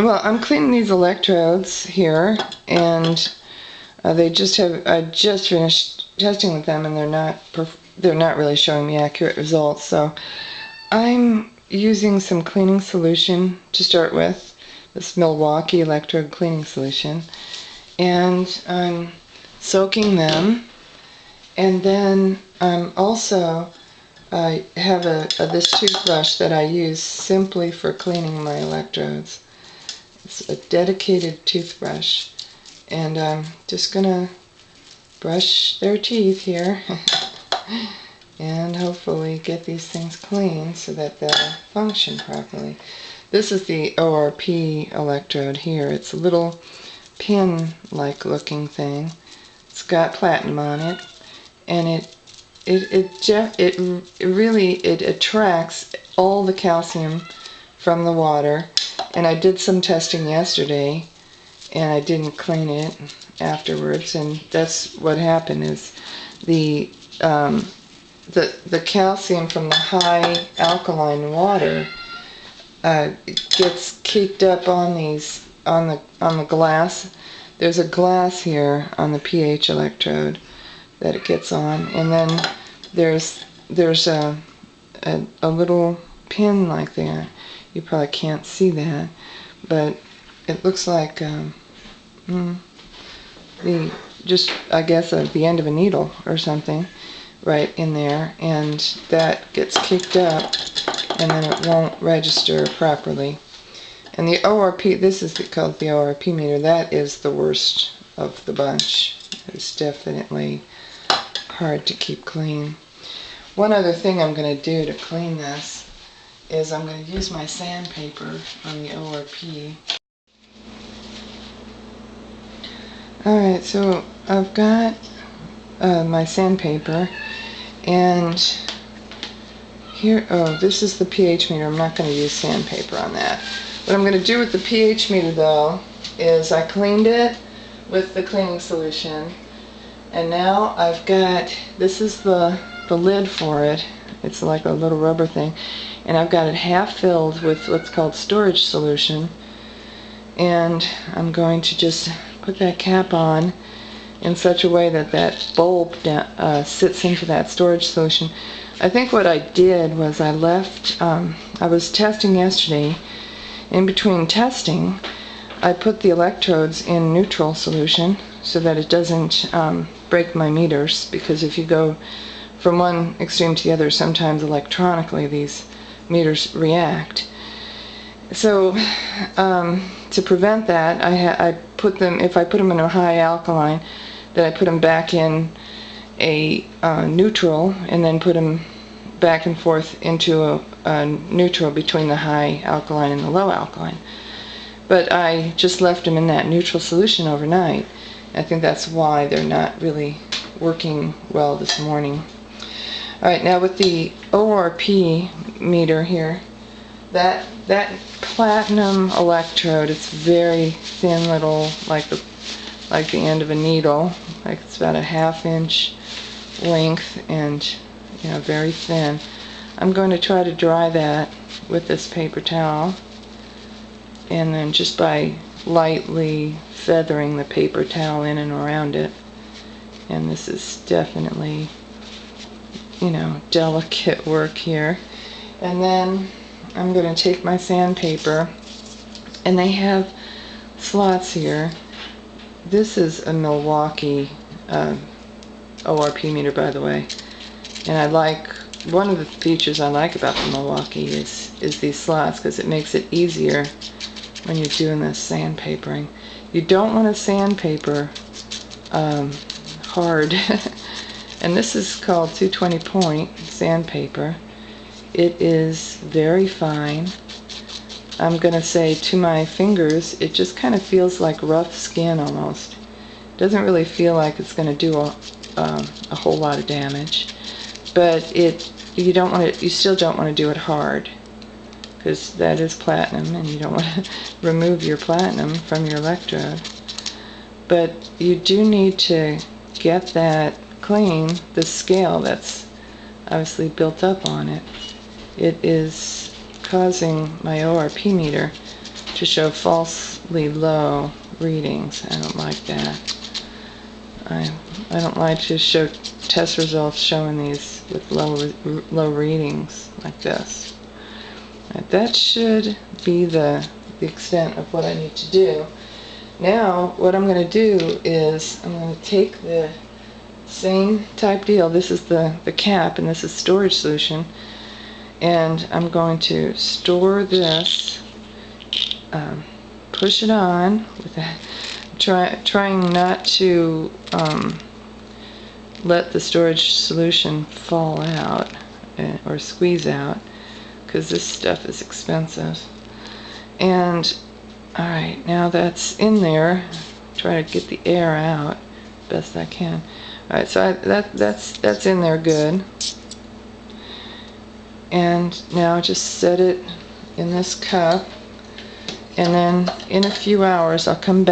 Well, I'm cleaning these electrodes here, and I just finished testing with them, and they're not really showing me accurate results. So I'm using some cleaning solution to start with, this Milwaukee electrode cleaning solution, and I'm soaking them, and then I'm also I have this toothbrush that I use simply for cleaning my electrodes. It's a dedicated toothbrush, and I'm just gonna brush their teeth here and hopefully get these things clean so that they'll function properly. This is the ORP electrode here. It's a little pin-like looking thing. It's got platinum on it, and it really attracts all the calcium from the water. And I did some testing yesterday, and I didn't clean it afterwards, and that's what happened. Is the calcium from the high alkaline water gets caked up on the glass. There's a glass here on the pH electrode that it gets on, and then there's a little pin like that. You probably can't see that, but it looks like I guess the end of a needle or something right in there, and that gets kicked up, and then it won't register properly. And the ORP, this is called the ORP meter. That is the worst of the bunch. It's definitely hard to keep clean. One other thing I'm going to do to clean this is I'm going to use my sandpaper on the ORP. Alright, so I've got my sandpaper, and here, this is the pH meter. I'm not going to use sandpaper on that. What I'm going to do with the pH meter, though, is I cleaned it with the cleaning solution, and now I've got, this is the lid for it. It's like a little rubber thing, and I've got it half filled with what's called storage solution, and I'm going to just put that cap on in such a way that that bulb sits into that storage solution. I think what I did was I was testing yesterday. In between testing, I put the electrodes in neutral solution so that it doesn't break my meters, because if you go from one extreme to the other, sometimes electronically these meters react. So to prevent that, I put them, if I put them in a high alkaline, then I put them back in a neutral, and then put them back and forth into a neutral between the high alkaline and the low alkaline. But I just left them in that neutral solution overnight. I think that's why they're not really working well this morning. Alright, now with the ORP meter here, that platinum electrode, it's very thin little, like the end of a needle, like it's about a ½ inch length, and very thin. I'm going to try to dry that with this paper towel, and then just by lightly feathering the paper towel in and around it. And this is definitely, delicate work here. And then I'm going to take my sandpaper, and they have slots here. This is a Milwaukee ORP meter, by the way. And one of the features I like about the Milwaukee is these slots, because it makes it easier when you're doing this sandpapering. You don't want to sandpaper hard. And this is called 220 point sandpaper. It is very fine. I'm going to say, to my fingers, it just kind of feels like rough skin almost. It doesn't really feel like it's going to do a whole lot of damage. But you still don't want to do it hard, because that is platinum, and you don't want to remove your platinum from your electrode. But you do need to get that clean, the scale that's obviously built up on it. It is causing my ORP meter to show falsely low readings. I don't like that. I don't like to show test results showing these with low readings like this. Right, that should be the extent of what I need to do. Now what I'm going to do is I'm going to take the same type deal. This is the cap and this is storage solution, and I'm going to store this, push it on with that, trying not to let the storage solution fall out or squeeze out, because this stuff is expensive. And alright, now that's in there, try to get the air out best I can. Alright, so that's in there good. And now just set it in this cup, and then in a few hours I'll come back